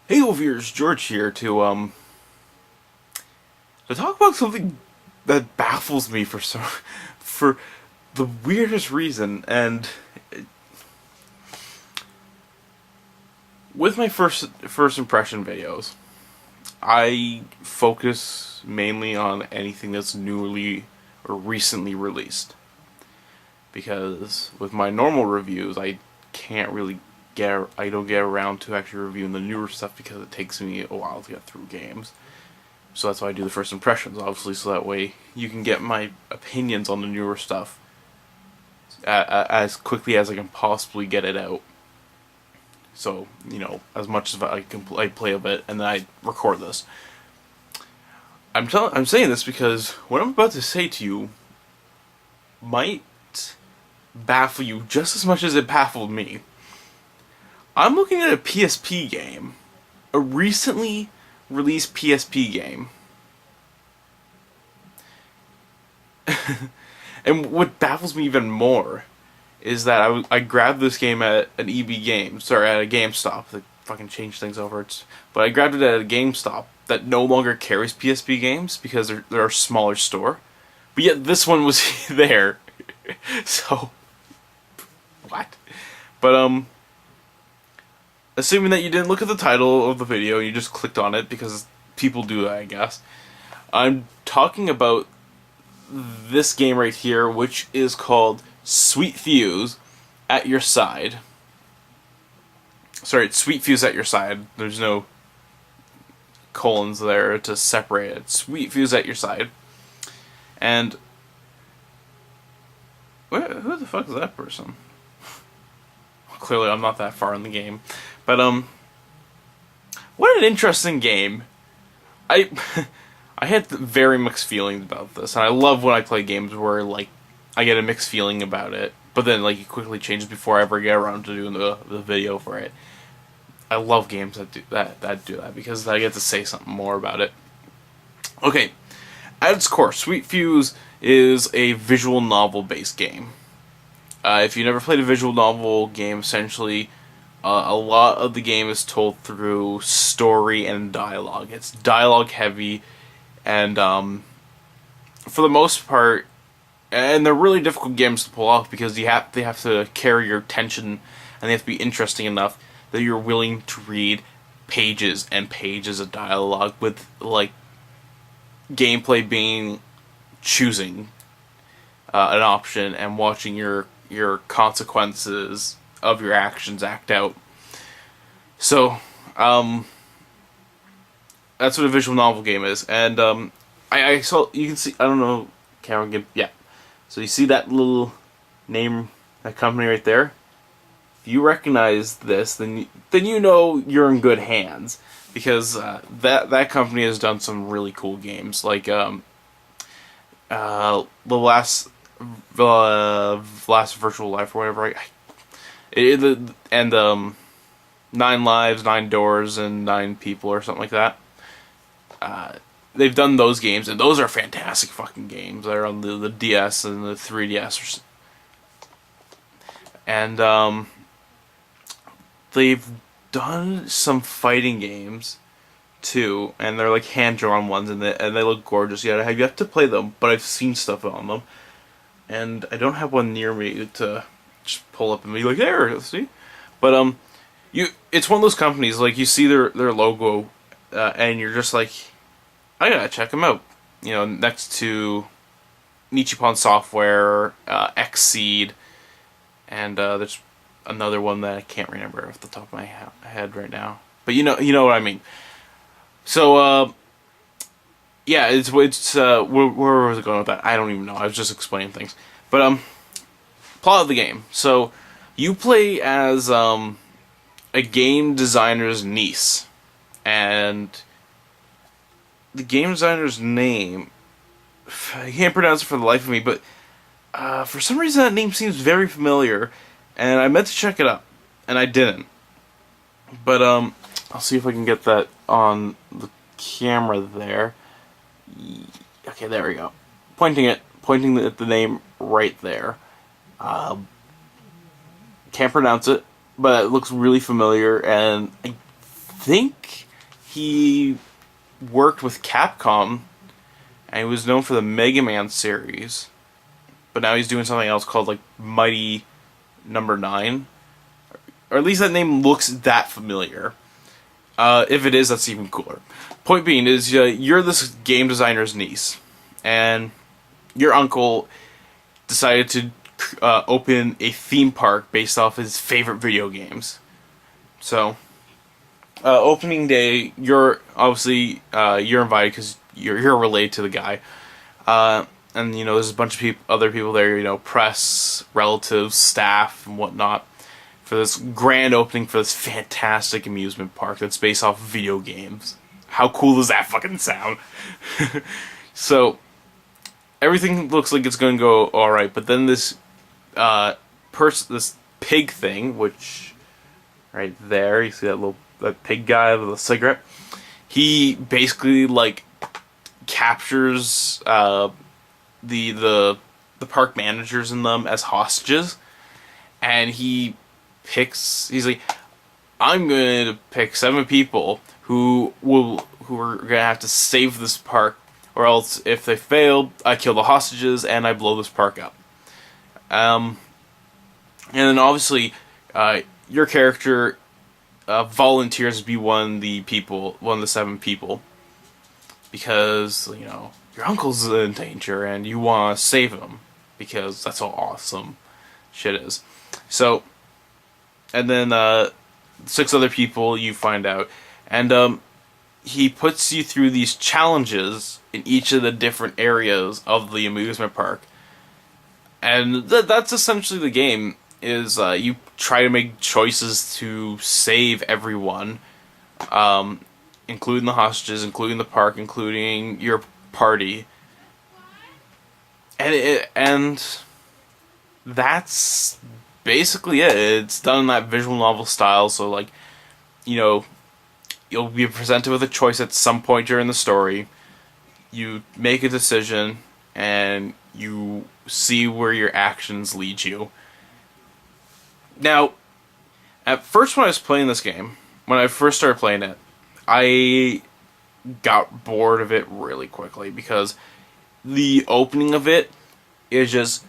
Hey, Overeers, George here to talk about something that baffles me for the weirdest reason. And with my first impression videos, I focus mainly on anything that's newly or recently released, because with my normal reviews, can't really I don't get around to actually reviewing the newer stuff because it takes me a while to get through games. So that's why I do the first impressions, obviously, so that way you can get my opinions on the newer stuff as quickly as I can possibly get it out. So, as much as I play a bit, and then I record this. I'm saying this because what I'm about to say to you might baffle you just as much as it baffled me. I'm looking at a PSP game, a recently released PSP game. And what baffles me even more is that I grabbed this game at an EB Games, sorry, at a GameStop. They fucking changed things over. But I grabbed it at a GameStop that no longer carries PSP games because they're a smaller store. But yet this one was there. So, what? But, assuming that you didn't look at the title of the video and you just clicked on it because people do that, I guess. I'm talking about this game right here, which is called Sweet Fuse at Your Side. Sorry, it's Sweet Fuse at Your Side. There's no colons there to separate it. Sweet Fuse at Your Side. And who the fuck is that person? Clearly I'm not that far in the game. But what an interesting game. I had very mixed feelings about this, and I love when I play games where I get a mixed feeling about it, but then it quickly changes before I ever get around to doing the video for it. I love games that do that because I get to say something more about it. Okay, at its core, Sweet Fuse is a visual novel based game. If you never played a visual novel game, essentially, a lot of the game is told through story and dialogue. It's dialogue heavy, and for the most part, and they're really difficult games to pull off because they have to carry your attention, and they have to be interesting enough that you're willing to read pages and pages of dialogue, with gameplay being choosing an option and watching your consequences of your actions act out. So, that's what a visual novel game is. And I saw, you can see, I don't know, camera game, yeah. So you see that little name, that company right there? If you recognize this, then you know you're in good hands, because that company has done some really cool games, like the last Virtual Life or whatever, and 9 Lives, 9 Doors, and 9 People or something like that. They've done those games, and those are fantastic fucking games. They're on the DS and the 3DS. And they've done some fighting games too, and they're hand-drawn ones, and they look gorgeous. Yeah, I've yet to play them, but I've seen stuff on them. And I don't have one near me to just pull up and be like, there, see? But it's one of those companies, you see their logo, and you're just like, I gotta check them out. Next to Nippon Software, Xseed, and there's another one that I can't remember off the top of my head right now. But you know what I mean. So yeah, it's where was it going with that? I don't even know. I was just explaining things. But plot of the game. So you play as a game designer's niece, and the game designer's name, I can't pronounce it for the life of me, but for some reason that name seems very familiar, and I meant to check it up, and I didn't. But I'll see if I can get that on the camera there. Okay, there we go. Pointing at the name right there. Can't pronounce it, but it looks really familiar, and I think he worked with Capcom, and he was known for the Mega Man series. But now he's doing something else called like Mighty Number 9. Or at least that name looks that familiar. If it is, that's even cooler. Point being is, you're this game designer's niece, and your uncle decided to open a theme park based off his favorite video games. So, opening day, you're obviously you're invited because you're related to the guy, and there's a bunch of other people there, press, relatives, staff, and whatnot, for this grand opening for this fantastic amusement park that's based off video games. How cool does that fucking sound? So, everything looks like it's going to go alright, but then this this pig thing, which, right there, you see that pig guy with a cigarette? He basically, like, captures the park managers in them as hostages, and he's like, I'm going to pick 7 people who are going to have to save this park, or else if they fail, I kill the hostages and I blow this park up. And then obviously, your character volunteers to be one of the 7 people, because your uncle's in danger and you want to save him, because that's how awesome shit is. So, and then 6 other people you find out, and he puts you through these challenges in each of the different areas of the amusement park, and that's essentially the game. Is you try to make choices to save everyone, including the hostages, including the park, including your party, and that's basically it. It's done in that visual novel style, so like, you'll be presented with a choice at some point during the story. You make a decision, and you see where your actions lead you. Now, at first when I was playing this game, when I first started playing it, I got bored of it really quickly, because the opening of it is just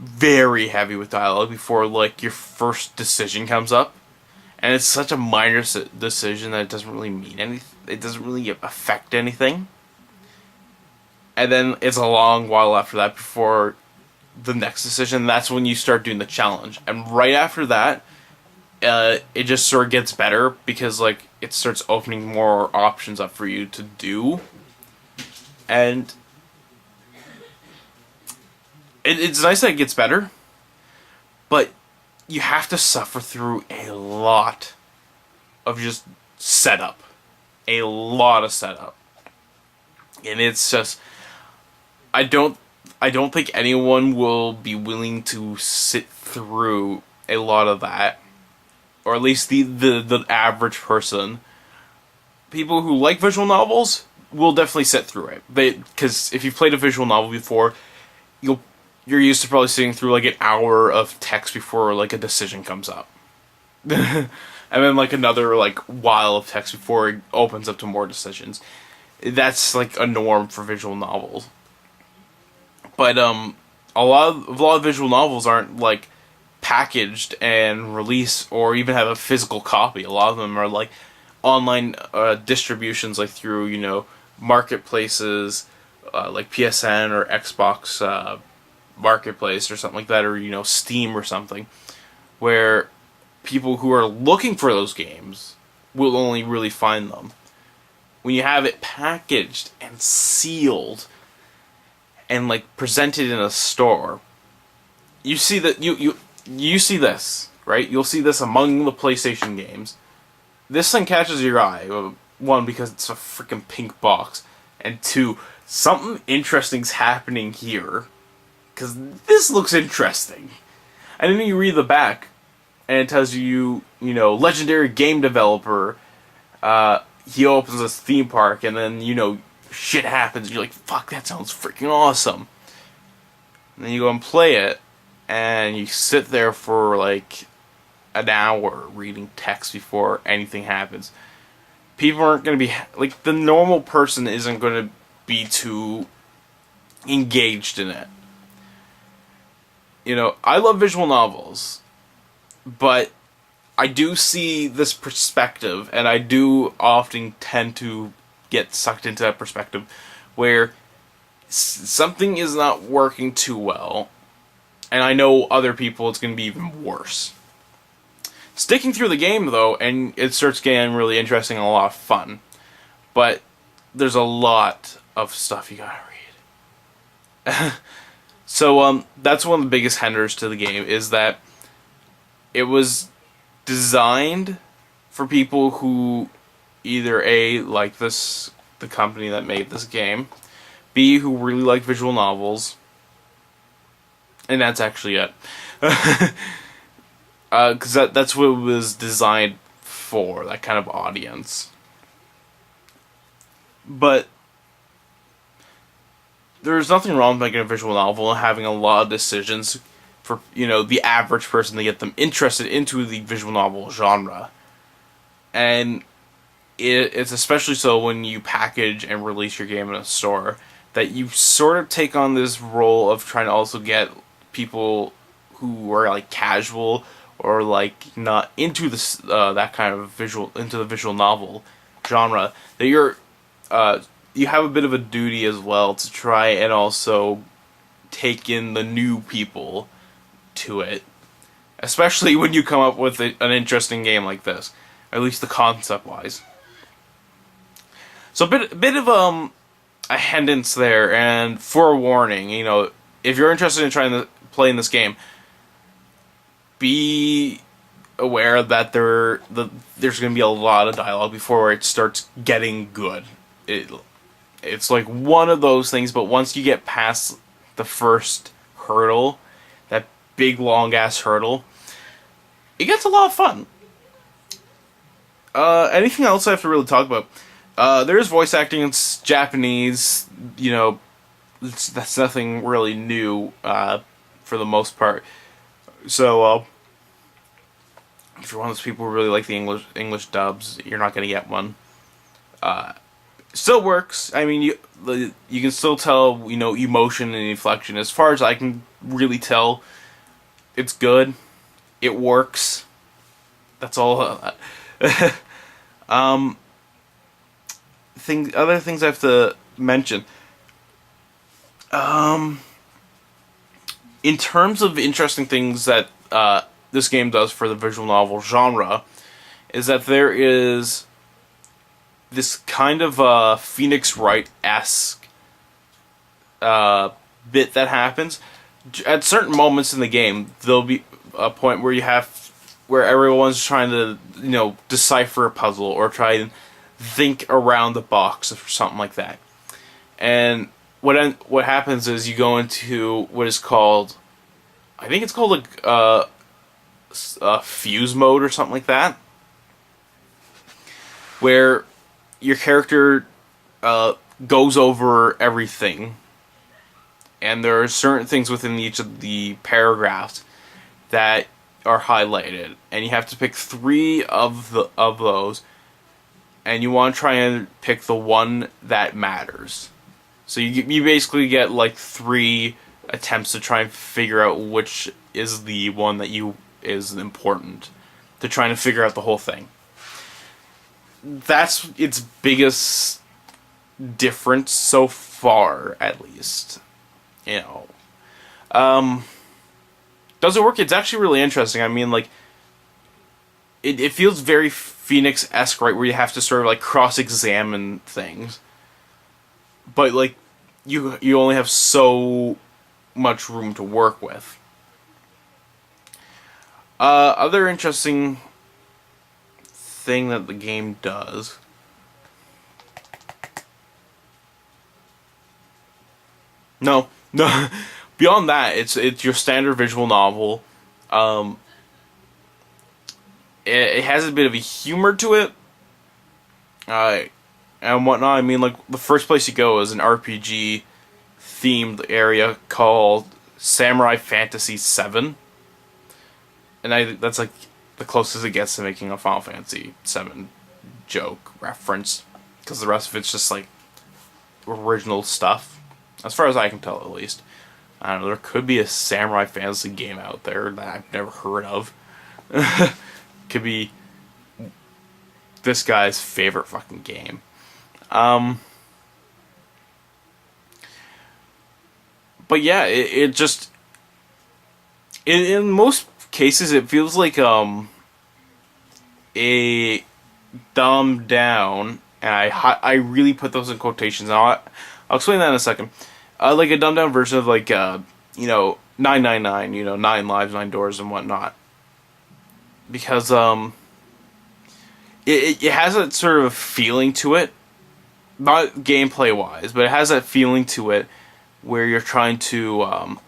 very heavy with dialogue before like your first decision comes up, and it's such a minor decision that it doesn't really mean anything. It doesn't really affect anything, and then it's a long while after that before the next decision. That's when you start doing the challenge, and right after that, it just sort of gets better, because like it starts opening more options up for you to do, and it's nice that it gets better, but you have to suffer through a lot of just setup. A lot of setup. And it's just, I don't think anyone will be willing to sit through a lot of that. Or at least the average person. People who like visual novels will definitely sit through it. Because if you've played a visual novel before, you're used to probably sitting through like an hour of text before like a decision comes up. And then like another like while of text before it opens up to more decisions. That's like a norm for visual novels. But a lot of visual novels aren't like packaged and released or even have a physical copy. A lot of them are like online distributions, like through marketplaces like PSN or Xbox Marketplace or something like that, or Steam or something, where people who are looking for those games will only really find them. When you have it packaged and sealed and like presented in a store, you see that you see this, right? You'll see this among the PlayStation games. This thing catches your eye. 1, because it's a freaking pink box, and 2, something interesting's happening here, because this looks interesting. And then you read the back, and it tells you, legendary game developer. He opens this theme park, and then shit happens. And you're like, fuck, that sounds freaking awesome. And then you go and play it, and you sit there for like an hour reading text before anything happens. people aren't going to be like the normal person isn't going to be too engaged in it. You know, I love visual novels, but I do see this perspective, and I do often tend to get sucked into that perspective where something is not working too well, and I know other people it's going to be even worse. Sticking through the game, though, and it starts getting really interesting and a lot of fun, but there's a lot of stuff you gotta read. So, that's one of the biggest hinders to the game, is that it was designed for people who either A, like the company that made this game, B, who really like visual novels, and that's actually it. Because that's what it was designed for, that kind of audience. But there's nothing wrong with making a visual novel and having a lot of decisions for, you know, the average person to get them interested into the visual novel genre. And it's especially so when you package and release your game in a store, that you sort of take on this role of trying to also get people who are like casual or like not into this that kind of the visual novel genre, that you have a bit of a duty as well to try and also take in the new people to it, especially when you come up with an interesting game like this, at least the concept wise. So a bit of a hindrance there, and forewarning, you know, if you're interested in trying to play in this game, be aware that there's going to be a lot of dialogue before it starts getting good. It's like one of those things, but once you get past the first hurdle, that big long ass hurdle, it gets a lot of fun. Anything else I have to really talk about? There is voice acting. It's Japanese. You know, that's nothing really new for the most part. So, if you're one of those people who really like the English dubs, you're not going to get one. Still works. I mean, you can still tell, you know, emotion and inflection. As far as I can really tell, it's good. It works. That's all. Other things I have to mention. In terms of interesting things that this game does for the visual novel genre, is that there is this kind of Phoenix Wright-esque bit that happens. At certain moments in the game, there'll be a point where everyone's trying to, you know, decipher a puzzle or try and think around the box or something like that. And what happens is you go into what is called, I think it's called a fuse mode or something like that, where your character goes over everything, and there are certain things within each of the paragraphs that are highlighted, and you have to pick 3 of those, and you want to try and pick the one that matters. So you basically get like 3 attempts to try and figure out which is the one that is important, to trying to figure out the whole thing. That's its biggest difference so far, at least. You know. Does it work? It's actually really interesting. I mean, like, it feels very Phoenix-esque, right, where you have to sort of, like, cross-examine things. But, like, you only have so much room to work with. Other interesting thing that the game does. No. Beyond that, it's your standard visual novel. It has a bit of a humor to it, and whatnot. I mean, like, the first place you go is an RPG themed area called Samurai Fantasy VII, and that's like the closest it gets to making a Final Fantasy VII joke reference, because the rest of it's just like original stuff, as far as I can tell at least. I don't know, there could be a Samurai Fantasy game out there that I've never heard of. Could be this guy's favorite fucking game. But yeah, it just in most cases it feels like a dumbed down, and I really put those in quotations. I'll explain that in a second. Like a dumbed down version of like 999, 9 lives, 9 doors, and whatnot. Because it has that sort of feeling to it, not gameplay wise, but it has that feeling to it where you're trying to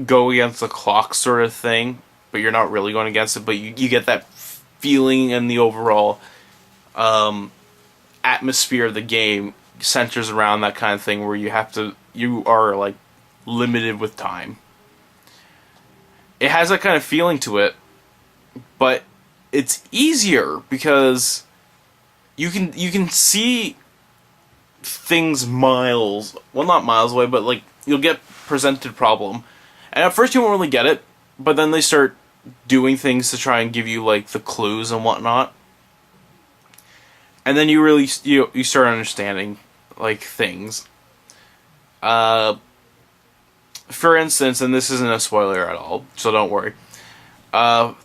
go against the clock sort of thing, but you're not really going against it, but you get that feeling, and the overall atmosphere of the game centers around that kind of thing where you are like limited with time. It has that kind of feeling to it, but it's easier because you can see things not miles away, but like you'll get presented problem, and at first you won't really get it, but then they start doing things to try and give you like the clues and whatnot, and then you start understanding like things. For instance, and this isn't a spoiler at all, so don't worry.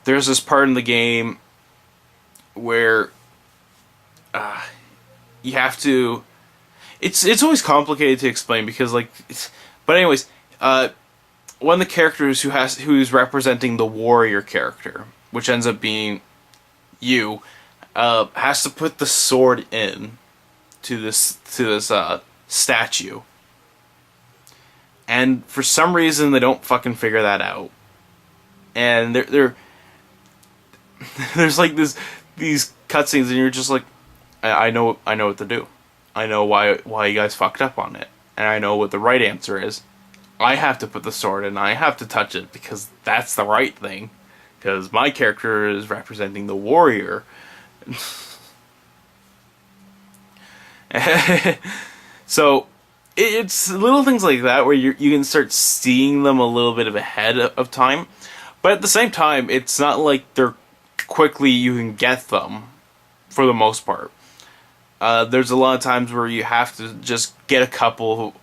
There's this part in the game where you have to. It's always complicated to explain because but anyways, one of the characters who's representing the warrior character, which ends up being you, has to put the sword in to this statue, and for some reason they don't fucking figure that out, and there's like these cutscenes, and you're just like, I know what to do. I know why you guys fucked up on it, and I know what the right answer is. I have to put the sword in, I have to touch it, because that's the right thing, because my character is representing the warrior. So, it's little things like that where you can start seeing them a little bit ahead of time, but at the same time, it's not like they're quickly you can get them, for the most part. There's a lot of times where you have to just get a couple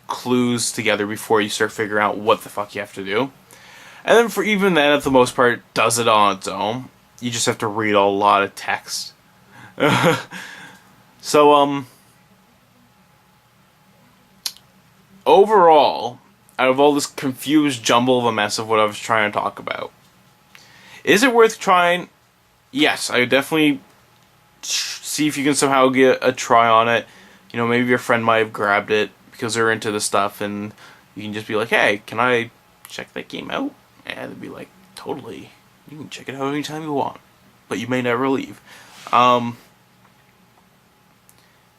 clues together before you start figuring out what the fuck you have to do. And then for even then, at the most part, it does it on its own. You just have to read a lot of text. So, overall, out of all this confused jumble of a mess of what I was trying to talk about, is it worth trying? Yes, I would definitely see if you can somehow get a try on it. Maybe your friend might have grabbed it because they're into the stuff, and you can just be like, hey, can I check that game out? And they'd be like, totally. You can check it out anytime you want, but you may never leave.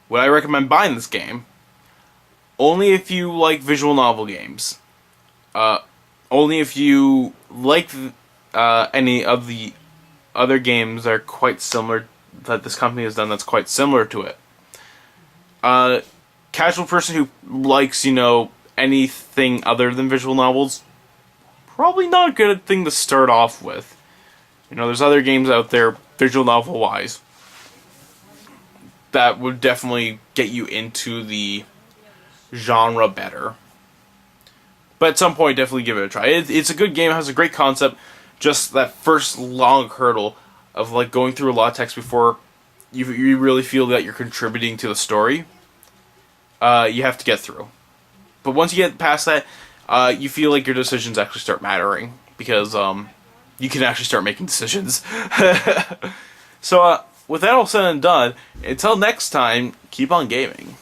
Would I recommend buying this game? Only if you like visual novel games. Only if you like any of the other games that are quite similar, that this company has done that's quite similar to it. Casual person who likes, anything other than visual novels, probably not a good thing to start off with. There's other games out there, visual novel wise, that would definitely get you into the genre better. But at some point, definitely give it a try. It's a good game, it has a great concept. Just that first long hurdle of going through a lot of text before you really feel that you're contributing to the story, you have to get through. But once you get past that, you feel like your decisions actually start mattering, because you can actually start making decisions. So with that all said and done, until next time, keep on gaming.